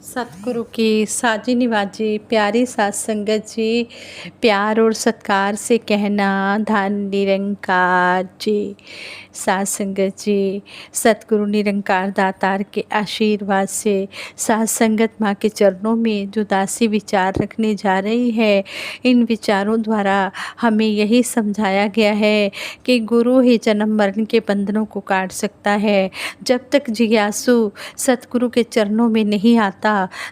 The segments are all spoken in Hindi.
सतगुरु की साजी निवाजी प्यारी सात संगत जी, प्यार और सत्कार से कहना धन निरंकार जी। सात संगत जी, सतगुरु निरंकार दातार के आशीर्वाद से सात संगत माँ के चरणों में जो दासी विचार रखने जा रही है, इन विचारों द्वारा हमें यही समझाया गया है कि गुरु ही जन्म मरण के बंधनों को काट सकता है। जब तक जिज्ञासु सतगुरु के चरणों में नहीं आता,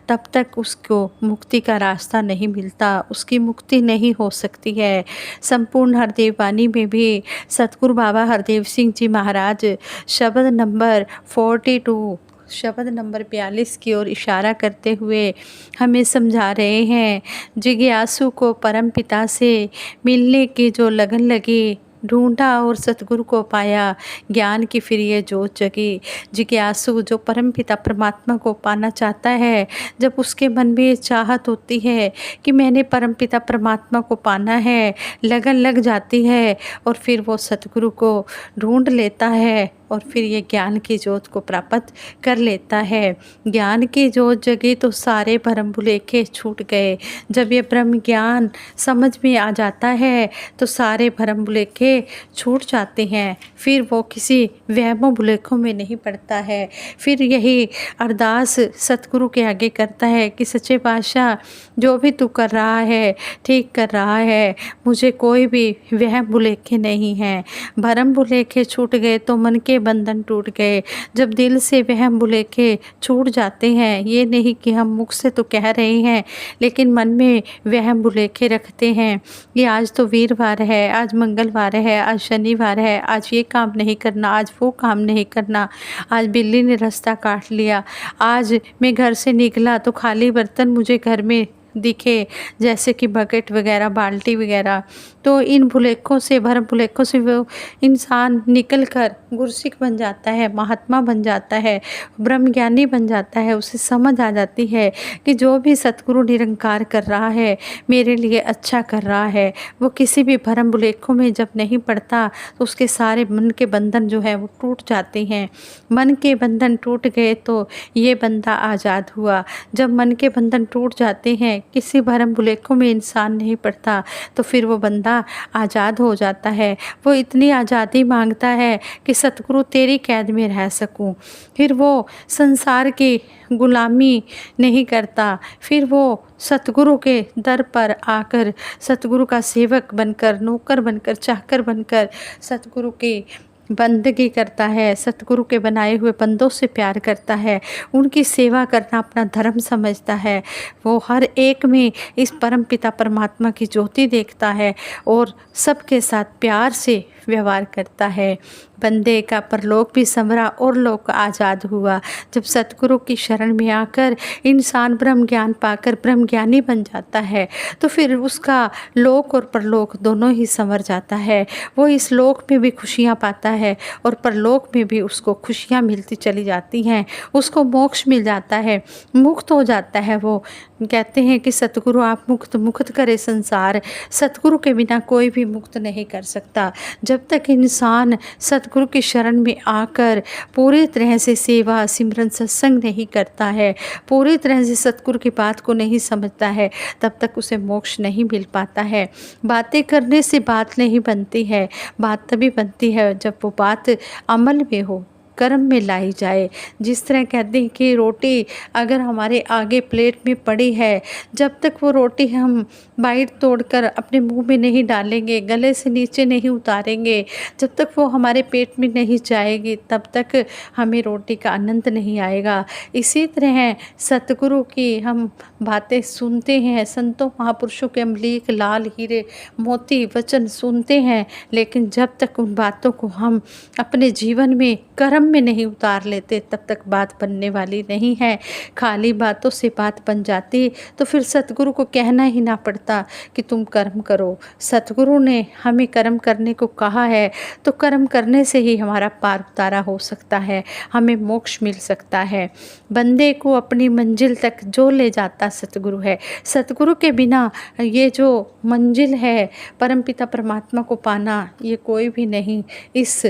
तब तक उसको मुक्ति का रास्ता नहीं मिलता, उसकी मुक्ति नहीं हो सकती है। संपूर्ण हरदेव वाणी में भी सतगुरु बाबा हरदेव सिंह जी महाराज शब्द नंबर 42 शब्द नंबर 42 की ओर इशारा करते हुए हमें समझा रहे हैं। जिज्ञासु को परम पिता से मिलने की जो लगन लगी, ढूंढा और सतगुरु को पाया, ज्ञान की फिर ये जोत जगी। जिज्ञासु जो परम पिता परमात्मा को पाना चाहता है, जब उसके मन में ये चाहत होती है कि मैंने परम पिता परमात्मा को पाना है, लगन लग जाती है और फिर वो सतगुरु को ढूंढ लेता है और फिर ये ज्ञान की जोत को प्राप्त कर लेता है। ज्ञान की जोत जगी तो सारे भरम भुलेखे छूट गए। जब ये ब्रह्म ज्ञान समझ में आ जाता है तो सारे भरम भुलेखे छूट जाते हैं। फिर वो किसी वहमों भुलेखों में नहीं पड़ता है। फिर यही अरदास सतगुरु के आगे करता है कि सच्चे पातशाह, जो भी तू कर रहा है ठीक कर रहा है, मुझे कोई भी वहम भुलेखे नहीं हैं। भरम भुलेखे छूट गए तो मन के बंधन टूट गए। जब दिल से वहम भुलेखे छूट जाते हैं, ये नहीं कि हम मुख से तो कह रहे हैं लेकिन मन में वहम भुलेखे रखते हैं, ये आज तो वीरवार है, आज मंगलवार है, आज शनिवार है, आज ये काम नहीं करना, आज वो काम नहीं करना, आज बिल्ली ने रास्ता काट लिया, आज मैं घर से निकला तो खाली बर्तन मुझे घर में दिखे, जैसे कि बकेट वगैरह, बाल्टी वगैरह। तो इन भुलेखों से, भरम भुलेखों से वो इंसान निकल कर गुरसिक बन जाता है, महात्मा बन जाता है, ब्रह्मज्ञानी बन जाता है। उसे समझ आ जाती है कि जो भी सतगुरु निरंकार कर रहा है मेरे लिए अच्छा कर रहा है। वो किसी भी भरम भुलेखों में जब नहीं पड़ता तो उसके सारे मन के बंधन जो है वो टूट जाते हैं। मन के बंधन टूट गए तो ये बंदा आज़ाद हुआ। जब मन के बंधन टूट जाते हैं, किसी भरम भुलेखों में इंसान नहीं पड़ता, तो फिर वो बंदा आज़ाद हो जाता है। वो इतनी आज़ादी मांगता है कि सतगुरु तेरी कैद में रह सकूं। फिर वो संसार की गुलामी नहीं करता, फिर वो सतगुरु के दर पर आकर सतगुरु का सेवक बनकर, नौकर बनकर, चाकर बनकर सतगुरु की बंदगी करता है, सतगुरु के बनाए हुए बंदों से प्यार करता है, उनकी सेवा करना अपना धर्म समझता है। वो हर एक में इस परम पिता परमात्मा की ज्योति देखता है और सबके साथ प्यार से व्यवहार करता है। बंदे का परलोक भी संवरा और लोक आज़ाद हुआ। जब सतगुरु की शरण में आकर इंसान ब्रह्म ज्ञान पाकर ब्रह्म ज्ञानी बन जाता है तो फिर उसका लोक और परलोक दोनों ही संवर जाता है। वो इस लोक में भी खुशियाँ पाता है और परलोक में भी उसको खुशियाँ मिलती चली जाती हैं, उसको मोक्ष मिल जाता है, मुक्त हो जाता है। वो कहते हैं कि सतगुरु आप मुक्त करे संसार, सतगुरु के बिना कोई भी मुक्त नहीं कर सकता। जब तक इंसान सतगुरु की शरण में आकर पूरी तरह से सेवा सिमरन सत्संग नहीं करता है, पूरी तरह से सतगुरु की बात को नहीं समझता है, तब तक उसे मोक्ष नहीं मिल पाता है। बातें करने से बात नहीं बनती है, बात तभी बनती है जब वो बात अमल में हो, कर्म में लाई जाए। जिस तरह कहते हैं कि रोटी अगर हमारे आगे प्लेट में पड़ी है, जब तक वो रोटी हम बाइट तोड़कर अपने मुंह में नहीं डालेंगे, गले से नीचे नहीं उतारेंगे, जब तक वो हमारे पेट में नहीं जाएगी, तब तक हमें रोटी का आनंद नहीं आएगा। इसी तरह सतगुरु की हम बातें सुनते हैं, संतों महापुरुषों के अमलीक लाल हीरे मोती वचन सुनते हैं, लेकिन जब तक उन बातों को हम अपने जीवन में कर्म में नहीं उतार लेते, तब तक बात बनने वाली नहीं है। खाली बातों से बात बन जाती तो फिर सतगुरु को कहना ही ना पड़ता कि तुम कर्म करो। सतगुरु ने हमें कर्म करने को कहा है तो कर्म करने से ही हमारा पार उतारा हो सकता है, हमें मोक्ष मिल सकता है। बंदे को अपनी मंजिल तक जो ले जाता सतगुरु है। सतगुरु के बिना ये जो मंजिल है परमपिता परमात्मा को पाना, ये कोई भी नहीं इस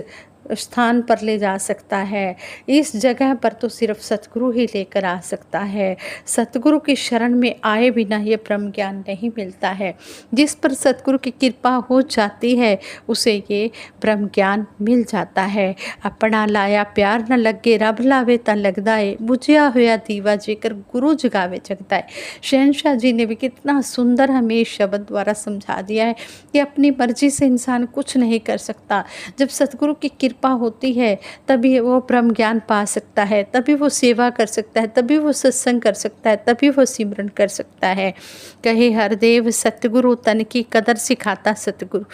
स्थान पर ले जा सकता है। इस जगह पर तो सिर्फ सतगुरु ही लेकर आ सकता है। सतगुरु की शरण में आए बिना ये ब्रह्म ज्ञान नहीं मिलता है। जिस पर सतगुरु की कृपा हो जाती है उसे ये ब्रह्म ज्ञान मिल जाता है। अपना लाया प्यार न लगे, रब लावे ता लगदा है, बुझिया होया दीवा जेकर गुरु जगावे जगदा है। शहनशाह जी ने भी कितना सुंदर हमें इस शब्द द्वारा समझा दिया है कि अपनी मर्जी से इंसान कुछ नहीं कर सकता। जब सतगुरु की कृपा होती है तभी वो ब्रह्म ज्ञान पा सकता है, तभी वो सेवा कर सकता है, तभी वो सत्संग कर सकता है, तभी वो सिमरन कर सकता है। कहे हरदेव सतगुरु तन की कदर सिखाता सतगुरु,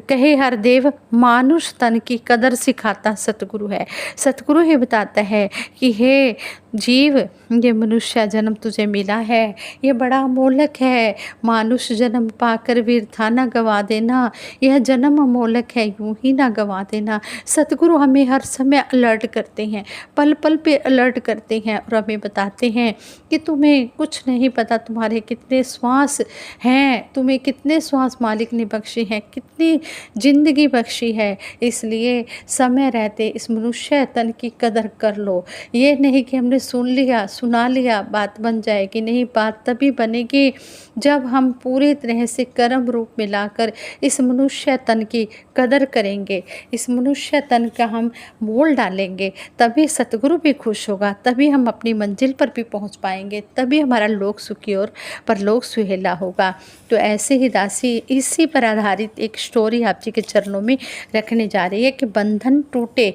कहे हरदेव मानुष तन की कदर सिखाता सतगुरु है। सतगुरु ही बताता है कि हे जीव, ये मनुष्य जन्म तुझे मिला है, ये बड़ा अमोलक है। मानुष जन्म पाकर वीरता ना गवा देना, यह जन्म अमोलक है, यूं ही ना गवा देना। सतगुरु हमें हर समय अलर्ट करते हैं, पल पल पे अलर्ट करते हैं और हमें बताते हैं कि तुम्हें कुछ नहीं पता, तुम्हारे कितने श्वास हैं, तुम्हें कितने श्वास मालिक ने बख्शे हैं, कितनी जिंदगी बख्शी है। इसलिए समय रहते इस मनुष्य तन की कदर कर लो। ये नहीं कि हमने सुन लिया, सुना लिया, बात बन जाएगी, नहीं, बात तभी बनेगी जब हम पूरी तरह से कर्म रूप मिलाकर इस मनुष्य तन की कदर करेंगे, इस मनुष्य तन का हम मोल डालेंगे, तभी सतगुरु भी खुश होगा, तभी हम अपनी मंजिल पर भी पहुंच पाएंगे, तभी हमारा लोक सुखी और परलोक सुहेला होगा। तो ऐसे ही दासी इसी पर आधारित एक स्टोरी आप जी के चरणों में रखने जा रही है कि बंधन टूटे।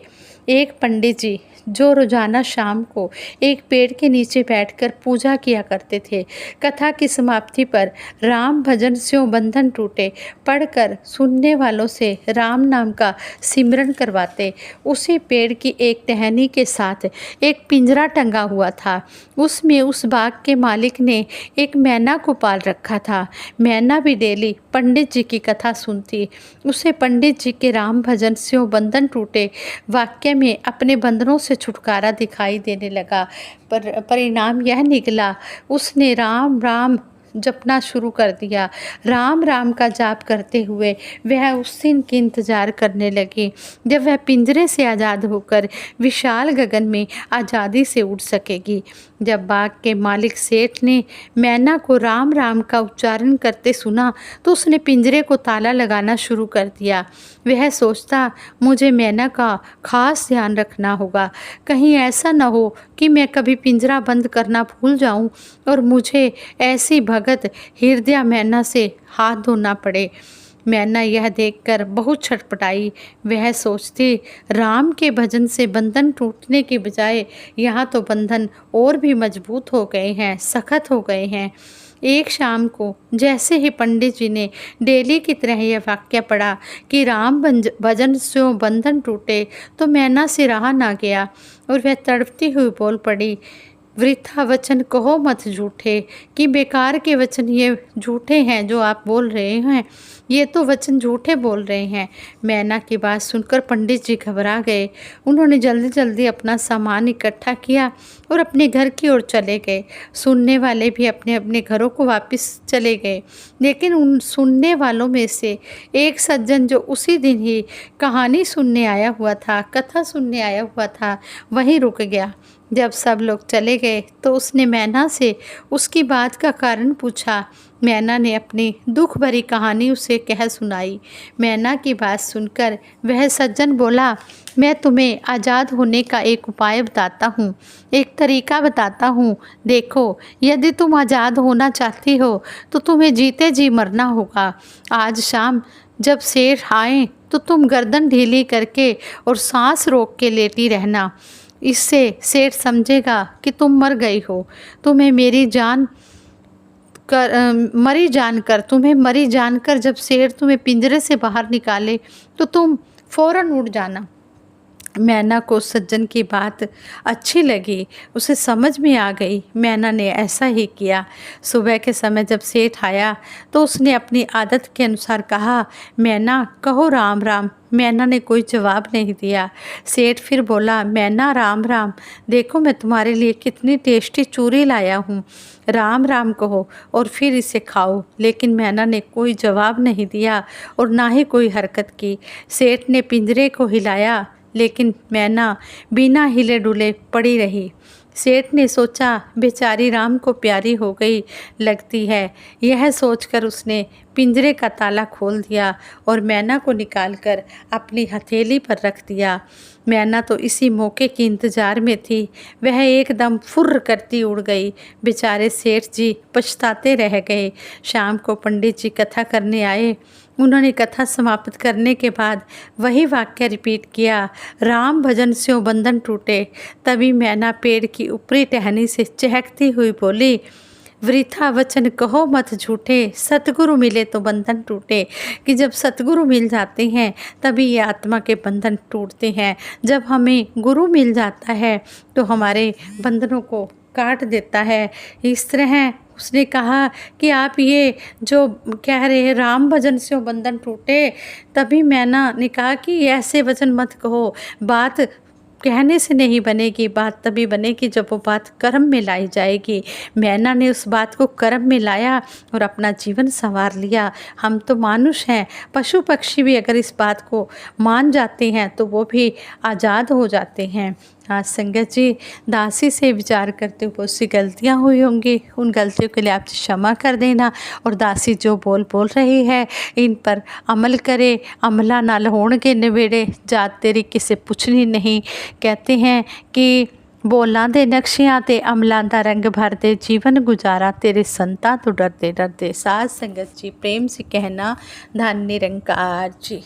एक पंडित जी जो रोजाना शाम को एक पेड़ के नीचे बैठकर पूजा किया करते थे। कथा की समाप्ति पर राम भजन स्यों बंधन टूटे पढ़कर सुनने वालों से राम नाम का सिमरन करवाते। उसी पेड़ की एक टहनी के साथ एक पिंजरा टंगा हुआ था। उसमें उस बाग के मालिक ने एक मैना को पाल रखा था। मैना भी डेली पंडित जी की कथा सुनती। उसे पंडित जी के राम भजन स्यों बंधन टूटे वाक्य में अपने बंधनों से छुटकारा दिखाई देने लगा। पर परिणाम यह निकला, उसने राम राम जपना शुरू कर दिया। राम राम का जाप करते हुए वह उस दिन की इंतज़ार करने लगी जब वह पिंजरे से आज़ाद होकर विशाल गगन में आज़ादी से उड़ सकेगी। जब बाग के मालिक सेठ ने मैना को राम राम का उच्चारण करते सुना तो उसने पिंजरे को ताला लगाना शुरू कर दिया। वह सोचता, मुझे मैना का खास ध्यान रखना होगा, कहीं ऐसा न हो कि मैं कभी पिंजरा बंद करना भूल जाऊं और मुझे ऐसी भगत हृदय मैना से हाथ धोना पड़े। मैना यह देखकर बहुत छटपटाई। वह सोचती, राम के भजन से बंधन टूटने के बजाय यहाँ तो बंधन और भी मजबूत हो गए हैं, सख्त हो गए हैं। एक शाम को जैसे ही पंडित जी ने डेली की तरह यह वाक्य पढ़ा कि राम भजन स्यों बंधन टूटे, तो मैना से रहा ना गया और वह तड़पती हुई बोल पड़ी, वृथा वचन कहो मत झूठे, कि बेकार के वचन ये झूठे हैं जो आप बोल रहे हैं, ये तो वचन झूठे बोल रहे हैं। मैना की बात सुनकर पंडित जी घबरा गए। उन्होंने जल्दी जल्दी अपना सामान इकट्ठा किया और अपने घर की ओर चले गए। सुनने वाले भी अपने अपने घरों को वापस चले गए, लेकिन उन सुनने वालों में से एक सज्जन जो उसी दिन ही कहानी सुनने आया हुआ था, कथा सुनने आया हुआ था, वहीं रुक गया। जब सब लोग चले गए तो उसने मैना से उसकी बात का कारण पूछा। मैना ने अपनी दुख भरी कहानी उसे कह सुनाई। मैना की बात सुनकर वह सज्जन बोला, मैं तुम्हें आज़ाद होने का एक उपाय बताता हूँ, एक तरीका बताता हूँ। देखो, यदि तुम आज़ाद होना चाहती हो तो तुम्हें जीते जी मरना होगा। आज शाम जब शेर आए तो तुम गर्दन ढीली करके और सांस रोक के लेटी रहना। इससे सेठ समझेगा कि तुम मर गई हो। तुम्हें मरी जानकर जब शेर तुम्हें पिंजरे से बाहर निकाले तो तुम फौरन उड़ जाना। मैना को सज्जन की बात अच्छी लगी, उसे समझ में आ गई। मैना ने ऐसा ही किया। सुबह के समय जब सेठ आया तो उसने अपनी आदत के अनुसार कहा, मैना कहो राम राम। मैना ने कोई जवाब नहीं दिया। सेठ फिर बोला, मैना राम राम, देखो मैं तुम्हारे लिए कितनी टेस्टी चूरी लाया हूँ, राम राम कहो और फिर इसे खाओ। लेकिन मैना ने कोई जवाब नहीं दिया और ना ही कोई हरकत की। सेठ ने पिंजरे को हिलाया, लेकिन मैना बिना हिले डुले पड़ी रही। सेठ ने सोचा बेचारी राम को प्यारी हो गई लगती है। यह सोचकर उसने पिंजरे का ताला खोल दिया और मैना को निकालकर अपनी हथेली पर रख दिया। मैना तो इसी मौके की इंतज़ार में थी। वह एकदम फुर्र करती उड़ गई। बेचारे सेठ जी पछताते रह गए। शाम को पंडित जी कथा करने आए। उन्होंने कथा समाप्त करने के बाद वही वाक्य रिपीट किया, राम भजन स्यों बंधन टूटे। तभी मैना पेड़ की ऊपरी टहनी से चहकती हुई बोली, वृथा वचन कहो मत झूठे, सतगुरु मिले तो बंधन टूटे। कि जब सतगुरु मिल जाते हैं तभी ये आत्मा के बंधन टूटते हैं। जब हमें गुरु मिल जाता है तो हमारे बंधनों को काट देता है। इस तरह उसने कहा कि आप ये जो कह रहे हैं राम भजन से बंधन टूटे, तभी मैना ने कहा कि ऐसे वचन मत कहो, बात कहने से नहीं बनेगी, बात तभी बनेगी जब वो बात कर्म में लाई जाएगी। मैना ने उस बात को कर्म में लाया और अपना जीवन संवार लिया। हम तो मानुष हैं, पशु पक्षी भी अगर इस बात को मान जाते हैं तो वो भी आज़ाद हो जाते हैं। आज संगत जी, दासी से विचार करते हुए उससे गलतियाँ हुई होंगी, उन गलतियों के लिए आप क्षमा कर देना। और दासी जो बोल रही है इन पर अमल करे, अमला नाल होणगे नवेड़े, जात तेरी किसे पुछनी नहीं। कहते हैं कि बोलां दे नक्शियां ते अमलां दा रंग भर दे, जीवन गुजारा तेरे संता तो डरते डरते। साध संगत जी प्रेम से कहना, धन निरंकार जी।